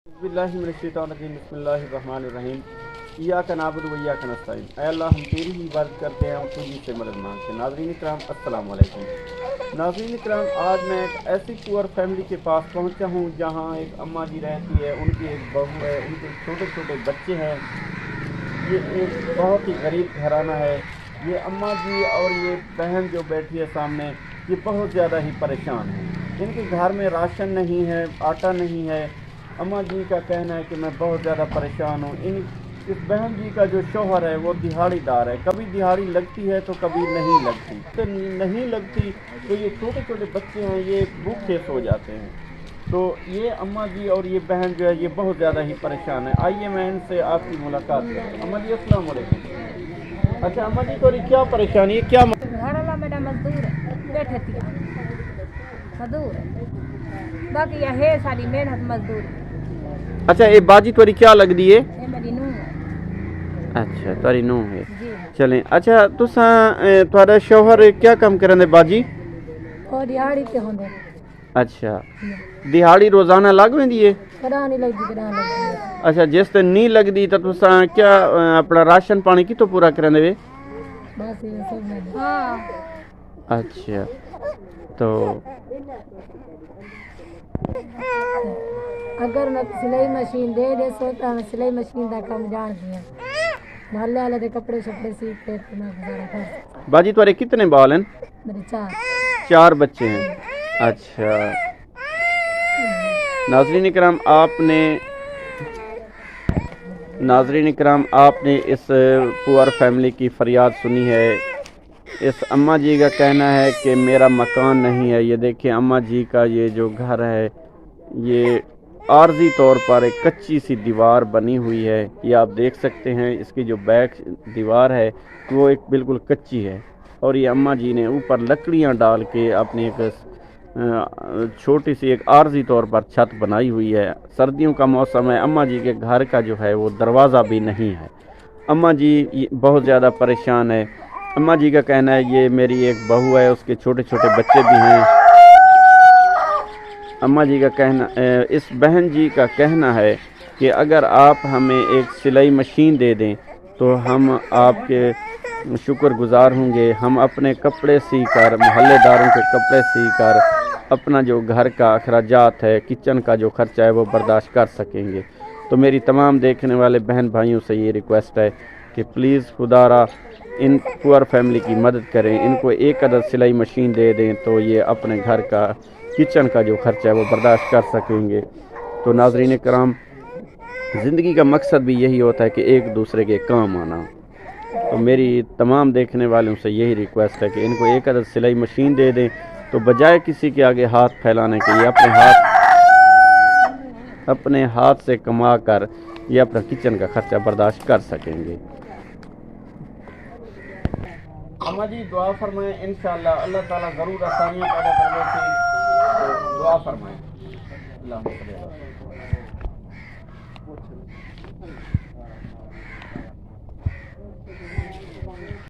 बिस्मिल्लाहिर्रहमानिर्रहीम। इय्याका नअबुदु व इय्याका नस्तईन। ऐ अल्लाह, हम तेरी ही इबादत करते हैं, हम तुझी से मदद मांगते हैं। नाज़रीन इकराम, अस्सलाम वालेकुम। नाज़रीन इकराम, आज मैं एक ऐसी पुअर फैमिली के पास पहुंचा हूं जहां एक अम्मा जी रहती है, उनकी एक बहू है, उनके छोटे छोटे बच्चे हैं। ये एक बहुत ही गरीब घराना है। ये अम्मा जी और ये बहन जो बैठी है सामने, ये बहुत ज़्यादा ही परेशान है। इनके घर में राशन नहीं है, आटा नहीं है। अम्मा जी का कहना है कि मैं बहुत ज़्यादा परेशान हूँ। इस बहन जी का जो शौहर है वो दिहाड़ीदार है, कभी दिहाड़ी लगती है तो कभी नहीं लगती। तो नहीं लगती तो ये छोटे छोटे बच्चे हैं, ये भूखे सो जाते हैं। तो ये अम्मा जी और ये बहन जो है ये बहुत ज़्यादा ही परेशान है। आइए मैं इनसे आपकी मुलाकात करूँ। अम्मा जी अस्सलाम वालेकुम। अच्छा अम्मा जी, थोड़ी क्या परेशानी है, क्या घर वाला मेरा मजदूर है, बैठे थी मजदूर है, बाकी यह है सारी मेहनत मजदूरी। अच्छा ये बाजी थोड़ी क्या लगदी है? ये मेरी नूंह है अच्छा तारी नूंह है। जी। चलें, अच्छा तुसा तुम्हारा शौहर क्या काम करते बाजी? और दिहाड़ी ते होंदे अच्छा दिहाड़ी रोजाना लग वेंदी है? कदा नहीं लगदी कदा लगदी। अच्छा जिस दिन नहीं लगदी तो तुसा क्या अपना राशन पानी कितों पूरा करंदे वे? बस ये सब नहीं। हाँ अच्छा तो अगर मैं सिलाई मशीन दे सो तो मैं सिलाई मशीन का काम जान दिया, मोहल्ले वाले दे कपड़े शपड़े सीख के तो मैं गुजारा कर सकता। बाजी तुम्हारे कितने बाल हैं? मेरे चार 4 बच्चे हैं। अच्छा नाज़रीन इकराम, आपने इस पुअर फैमिली की फरियाद सुनी है। इस अम्मा जी का कहना है कि मेरा मकान नहीं है। ये देखिए अम्मा जी का ये जो घर है ये आर्जी तौर पर एक कच्ची सी दीवार बनी हुई है। ये आप देख सकते हैं, इसकी जो बैक दीवार है वो एक बिल्कुल कच्ची है। और ये अम्मा जी ने ऊपर लकड़ियां डाल के अपनी एक छोटी सी एक आर्जी तौर पर छत बनाई हुई है। सर्दियों का मौसम है, अम्मा जी के घर का जो है वो दरवाज़ा भी नहीं है। अम्मा जी बहुत ज़्यादा परेशान है। अम्मा जी का कहना है ये मेरी एक बहू है, उसके छोटे छोटे बच्चे भी हैं। अम्मा जी का कहना, इस बहन जी का कहना है कि अगर आप हमें एक सिलाई मशीन दे दें तो हम आपके शुक्रगुजार होंगे। हम अपने कपड़े सीकर, मोहल्लेदारों के कपड़े सीकर अपना जो घर का अखराजात है, किचन का जो खर्चा है वो बर्दाश्त कर सकेंगे। तो मेरी तमाम देखने वाले बहन भाइयों से ये रिक्वेस्ट है कि प्लीज़ खुदारा इन पुअर फैमिली की मदद करें। इनको एक अदद सिलाई मशीन दे दें तो ये अपने घर का किचन का जो खर्चा है वो बर्दाश्त कर सकेंगे। तो नाज़रीन कराम, ज़िंदगी का मकसद भी यही होता है कि एक दूसरे के काम आना। तो मेरी तमाम देखने वालों से यही रिक्वेस्ट है कि इनको एक अदद सिलाई मशीन दे दें तो बजाय किसी के आगे हाथ फैलाने के ये अपने हाथ से कमा कर ये अपना किचन का खर्चा बर्दाश्त कर सकेंगे। अम्मा जी दुआ फरमाएं, इंशाअल्लाह अल्लाह ताला ज़रूर आसानियाँ पैदा करवाएंगे। तो दुआ फरमाएं। अल्लाह